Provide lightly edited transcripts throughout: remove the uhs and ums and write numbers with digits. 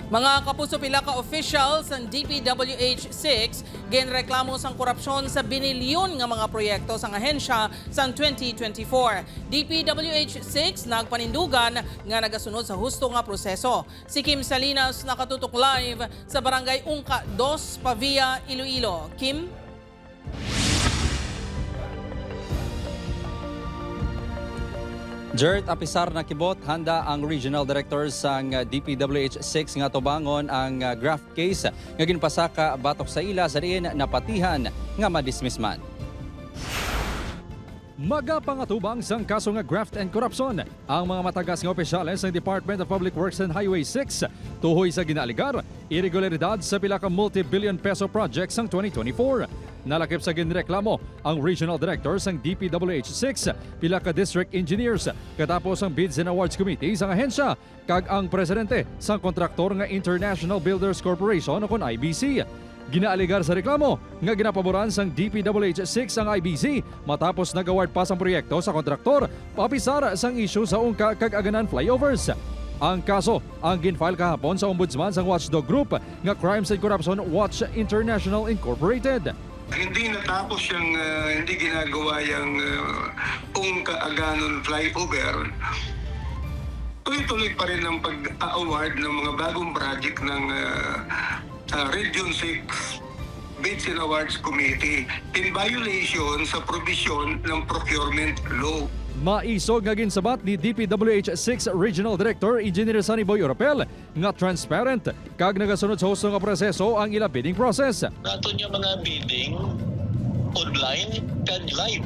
Mga kapuso, pila ka officials ng DPWH-6 ginreklamo sang korupsyon sa binilyon nga mga proyekto sang ahensya sang 2024. DPWH-6 nagpanindugan nga nagasunod sa husto nga proseso. Si Kim Salinas nakatutok live sa Barangay Ungka 2, Pavia, Iloilo. Kim? Jert, apisar na kibot, handa ang regional director sang DPWH-6 nga tubangon ang graft case nga ginpasaka batok sa ila sa diin napatihan nga madismiss man. Magapangatubang sang kaso nga graft and corruption ang mga matagas nga opisyales ng Department of Public Works and Highway 6 tuhoy sa ginaaligar irregularidad sa pila ka multi-billion peso projects sang 2024. Nalakip sa ginreklamo ang regional director sang DPWH-6 pila ka district engineers katapos ang Bids and Awards Committee sang ahensya kag ang presidente sang kontraktor nga International Builders Corporation o kon IBC. Ginaaligar sa reklamo nga ginapaboran sang DPWH-6 ang IBC matapos nag-award pa sang proyekto sa kontraktor papisar sang issue sa ungka kag aganan flyovers. Ang kaso ang ginfile kahapon sa ombudsman sang watchdog group nga Crimes and Corruption Watch International Incorporated. Hindi natapos yung hindi ginagawa yung ungka aganon flyover. Tuloy-tuloy pa rin ang pag-award ng mga bagong project ng Region 6 Bids and Awards Committee in violation sa provision ng procurement law. Maisog nga ginsabat ni DPWH-6 Regional Director Engineer Sunny Boy Oropel nga transparent kag nagasunod sa husto nga proseso ang ila bidding process. Nato niya mga bidding online kag live.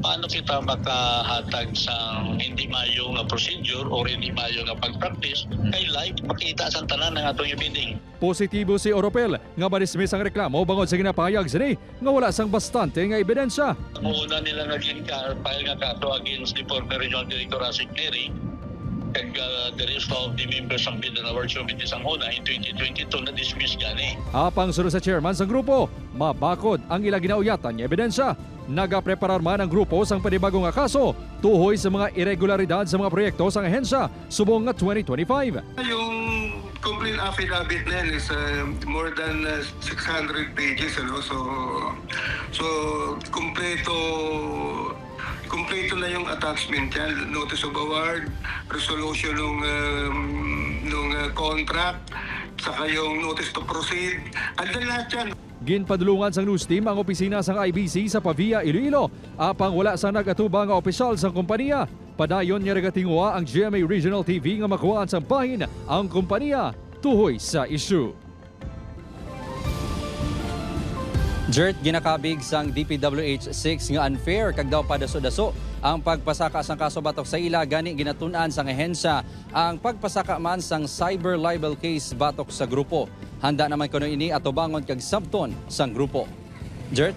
Paano kita makahatag sa hindi mayo nga procedure o hindi mayo nga pag-practice kay live makita sa tanan ng atong bidding. Positibo si Oropel nga madismiss ang reklamo bangod sa ginapahayag sini nga wala sang bastante nga ebidensya. Una nila naging file nga kaso against the former Regional Director Asik Neri kag the rest of the members ng Bid and Awards Committee sang una in 2022 na-dismiss gani. Apang sunod sa chairman sang grupo, mabakod ang ila ginauyatan nga ebidensya. Nagapreparar man ang grupo sang panibagong nga kaso tuhoy sa mga irregularidad sa mga proyekto sang ahensya subong nga 2025. Yung complaint affidavit na yan is more than 600 pages. So kompleto na yung attachment yan. Notice of award, resolution nung contract, saka yung notice to proceed. Andun lahat yan. Ginpadulungan sang news team ang opisina sang IBC sa Pavia, Iloilo. Apang wala sa nagatubang nga opisyal sang kompanya. Padayon niya regatingwa ang GMA Regional TV nga makuhaan sa bahin ang kompanya tuhoy sa issue. Jert, ginakabig sang DPWH-6 nga unfair kag daw padaso-daso ang pagpasaka sang kaso batok sa ila gani ginatun-an sang ahensya ang pagpasaka man sang cyber libel case batok sa grupo. Handa naman kuno ini atubangon kag sabton sang grupo. Jert?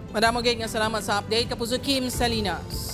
Madamo gayud nga salamat sa update kapuso Kim Salinas.